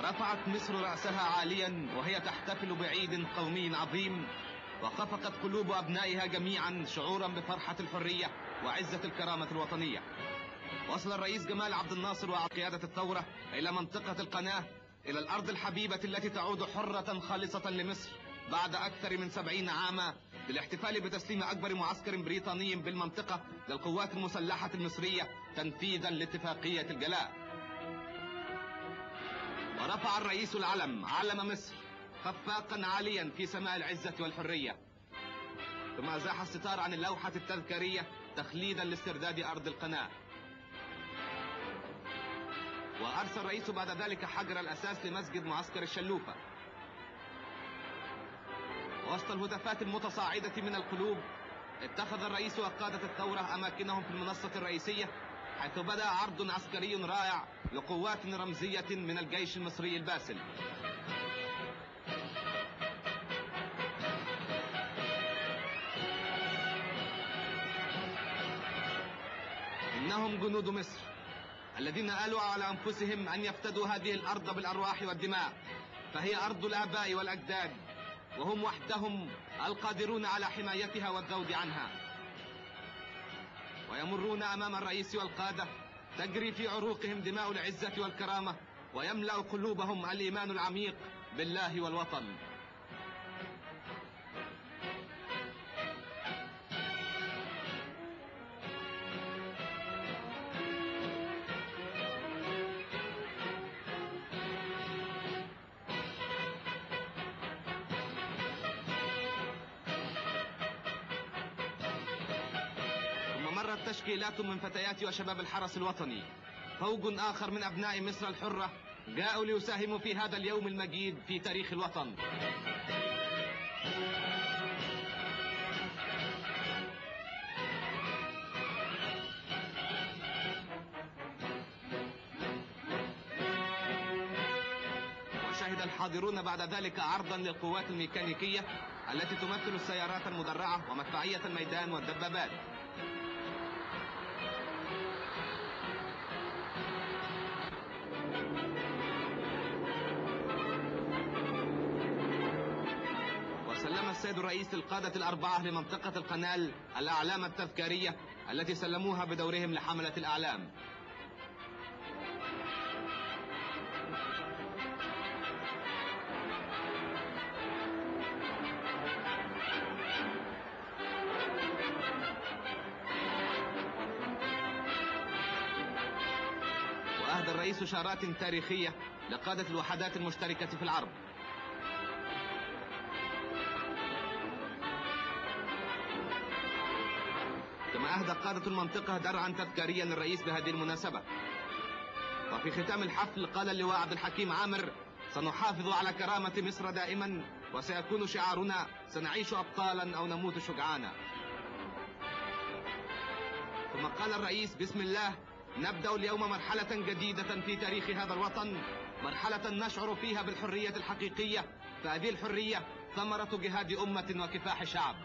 ورفعت مصر رأسها عاليا وهي تحتفل بعيد قومي عظيم، وخفقت قلوب أبنائها جميعا شعورا بفرحة الحرية وعزة الكرامة الوطنية. وصل الرئيس جمال عبد الناصر وقيادة الثورة إلى منطقة القناة، إلى الأرض الحبيبة التي تعود حرة خالصة لمصر بعد أكثر من 70 عاما، للاحتفال بتسليم أكبر معسكر بريطاني بالمنطقة للقوات المسلحة المصرية تنفيذا لاتفاقية الجلاء. ورفع الرئيس العلم، علم مصر، خفاقا عاليا في سماء العزة والحرية، ثم أزاح الستار عن اللوحة التذكارية تخليدا لاسترداد أرض القناة. وأرسل الرئيس بعد ذلك حجر الأساس لمسجد معسكر الشلوفة. وسط الهتافات المتصاعدة من القلوب، اتخذ الرئيس وقادة الثورة أماكنهم في المنصة الرئيسية، حيث بدأ عرض عسكري رائع لقوات رمزية من الجيش المصري الباسل. إنهم جنود مصر الذين آلوا على أنفسهم أن يفتدوا هذه الأرض بالأرواح والدماء، فهي أرض الآباء والأجداد، وهم وحدهم القادرون على حمايتها والذود عنها. ويمرون أمام الرئيس والقادة تجري في عروقهم دماء العزة والكرامة، ويملأ قلوبهم الإيمان العميق بالله والوطن. مرت تشكيلات من فتيات وشباب الحرس الوطني، فوج آخر من أبناء مصر الحرة جاءوا ليساهموا في هذا اليوم المجيد في تاريخ الوطن. وشهد الحاضرون بعد ذلك عرضا للقوات الميكانيكية التي تمثل السيارات المدرعة ومدفعية الميدان والدبابات. وسلم السيد الرئيس القادة الأربعة لمنطقة القنال الأعلام التذكارية التي سلموها بدورهم لحملة الأعلام. وأهدى الرئيس شارات تاريخية لقادة الوحدات المشتركة في العرب. كما أهدى قادة المنطقة درعا تذكاريا للرئيس بهذه المناسبة. وفي ختام الحفل قال اللواء عبد الحكيم عامر: سنحافظ على كرامة مصر دائما، وسيكون شعارنا: سنعيش أبطالا أو نموت شجعانا. ثم قال الرئيس: بسم الله نبدأ اليوم مرحلة جديدة في تاريخ هذا الوطن، مرحلة نشعر فيها بالحرية الحقيقية، فهذه الحرية ثمرة جهاد أمة وكفاح شعب.